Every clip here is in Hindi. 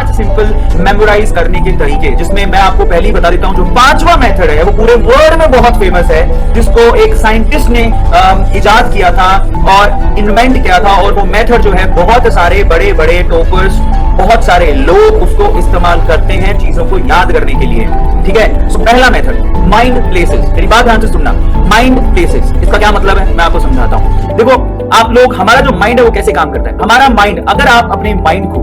5 सिंपल मेमोराइज करने के तरीके, जिसमें मैं आपको पहले ही बता देता हूं, जो 5वां मेथड है वो पूरे वर्ल्ड में बहुत फेमस है, जिसको एक साइंटिस्ट ने इजाद किया था और इन्वेंट किया था, और वो मेथड जो है बहुत सारे बड़े बड़े टॉपर्स, बहुत सारे लोग उसको इस्तेमाल करते हैं चीजों को याद करने के लिए। ठीक है, तो पहला मेथड माइंड प्लेसेस। मेरी बात ध्यान से सुनना, माइंड प्लेसेस इसका क्या मतलब है मैं आपको समझाता हूं। देखो आप लोग, हमारा जो माइंड है वो कैसे काम करता है। हमारा माइंड, अगर आप अपने माइंड को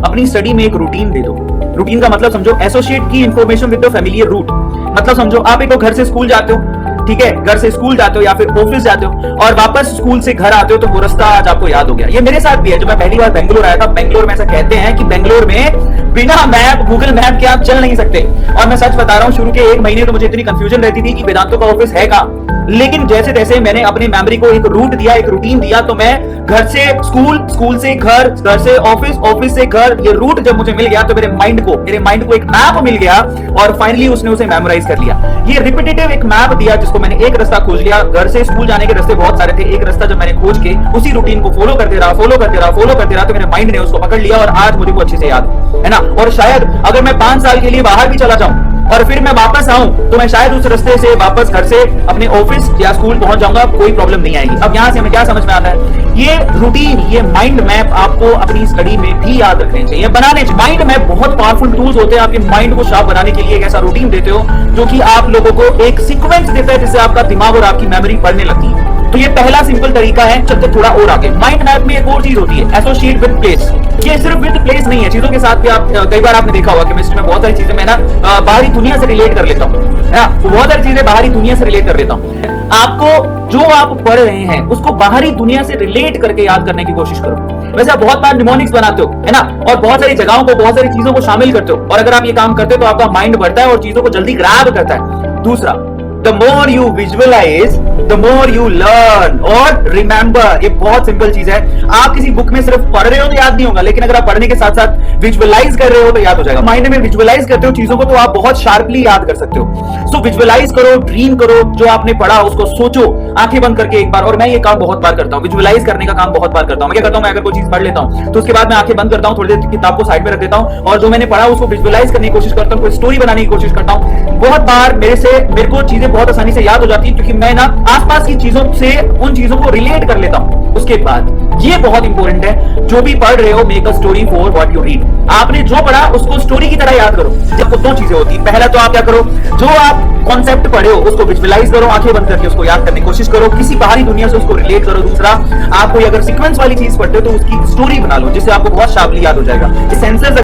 अपनी स्टडी में एक रूटीन दे दो, रूटीन का मतलब समझो एसोसिएट की information with the familiar route. मतलब समझो आप एक घर से स्कूल जाते हो, ठीक है, घर से स्कूल जाते हो या फिर ऑफिस जाते हो और वापस स्कूल से घर आते हो, तो वो रास्ता आज आपको याद हो गया। ये मेरे साथ भी है। जब मैं पहली बार बेंगलोर आया था, बेंगलोर में ऐसा कहते हैं कि बेंगलोर में बिना मैप, गूगल मैप के आप चल नहीं सकते। और मैं सच बता रहा हूं, शुरू के 1 महीने तो मुझे इतनी कंफ्यूजन रहती थी कि वेदांतों का ऑफिस है कहां। लेकिन जैसे जैसे मैंने अपनी मेमोरी को एक रूट दिया, एक रूटीन दिया, तो मैं घर से स्कूल, स्कूल से घर, घर से ऑफिस, ऑफिस से घर, ये रूट जब मुझे मिल गया तो मेरे माइंड को एक मैप मिल गया और फाइनली उसने उसे मेमोराइज कर लिया। ये रिपीटेटिव एक मैप दिया जिसको मैंने एक रास्ता खोज लिया। घर से स्कूल जाने के रास्ते बहुत सारे थे, एक रास्ता जब मैंने खोज के उसी रूटीन को फॉलो करते रहा तो मेरे माइंड ने उसको पकड़ लिया और आज मुझे वो अच्छे से याद है ना। और शायद अगर मैं 5 साल के लिए बाहर भी चला जाऊं और फिर मैं वापस आऊं, तो मैं शायद उस रास्ते से वापस घर से अपने ऑफिस या स्कूल पहुंच जाऊंगा, कोई प्रॉब्लम नहीं आएगी। अब यहां से हमें क्या समझ में आता है, ये रूटीन, ये माइंड मैप आपको अपनी स्टडी में भी याद रखने चाहिए, बनाने चाहिए। माइंड मैप बहुत पावरफुल टूल्स होते हैं आपके माइंड को शार्प बनाने के लिए। एक ऐसा रूटीन देते हो जो कि आप लोगों को एक सीक्वेंस देता है जिससे आपका दिमाग और आपकी मेमोरी पढ़ने लगती है। तो ये पहला सिंपल तरीका है। चलते थोड़ा और आगे, माइंड मैप में एक और चीज होती है, एसोसिएट विद प्लेस। ये सिर्फ विद प्लेस नहीं है, चीजों के साथ भी आप कई बार आपने देखा होगा केमिस्ट्री में बहुत सारी चीजें मैं ना बाहरी दुनिया से रिलेट कर लेता हूँ, तो बहुत सारी चीजें बाहरी दुनिया से रिलेट कर लेता हूँ। आपको जो आप पढ़ रहे हैं उसको बाहरी दुनिया से रिलेट करके याद करने की कोशिश करो। वैसे आप बहुत बार निमोनिक्स बनाते हो, है ना, और बहुत सारी जगहों को, बहुत सारी चीजों को शामिल करते हो, और अगर आप ये काम करते हो तो आपका माइंड बढ़ता है और चीजों को जल्दी ग्रैब करता है। दूसरा, the more you visualize, the more you learn और remember। ये बहुत सिंपल चीज है। आप किसी बुक में सिर्फ पढ़ रहे हो तो याद नहीं होगा, लेकिन अगर आप पढ़ने के साथ साथ विजुअलाइज कर रहे हो तो याद हो जाएगा। माइंड में विजुअलाइज करते हो चीजों को तो आप बहुत शार्पली याद कर सकते हो। सो विजुअलाइज करो, ड्रीम करो, जो आपने पढ़ा उसको सोचो आंखें बंद करके एक बार। और मैं ये काम बहुत बार करता हूँ, विजुअलाइज करने का काम बहुत बार करता हूँ। मैं क्या करता हूँ, मैं अगर कोई चीज पढ़ लेता हूँ तो उसके बाद मैं आंखें बंद करता हूँ, थोड़ी देर किताब को साइड में रख देता हूँ और जो मैंने पढ़ा उसको विजुअलाइज करने की कोशिश करता हूँ, कोई स्टोरी बनाने की कोशिश करता हूँ। बहुत बार मेरे को चीजें बहुत आसानी से याद हो जाती है क्योंकि मैं ना आसपास की चीजों से उन चीजों को रिलेट कर लेता हूं। उसके बाद ये बहुत इंपॉर्टेंट है, जो भी पढ़ रहे हो, make a story for what you read. आपने जो पढ़ा उसको स्टोरी की तरह याद करो। जब 2 चीजें होती है, पहला तो आप क्या करो, जो आप कॉन्सेप्ट पढ़े हो उसको विजुअलाइज करो, आंखें बंद करके उसको याद करने की कोशिश करो, किसी बाहरी दुनिया से उसको रिलेट करो। दूसरा, आप कोई अगर सीक्वेंस वाली चीज पढ़ते हो तो उसकी स्टोरी बना लो जिससे आपको बहुत शार्पली याद हो जाएगा। सेंसर्स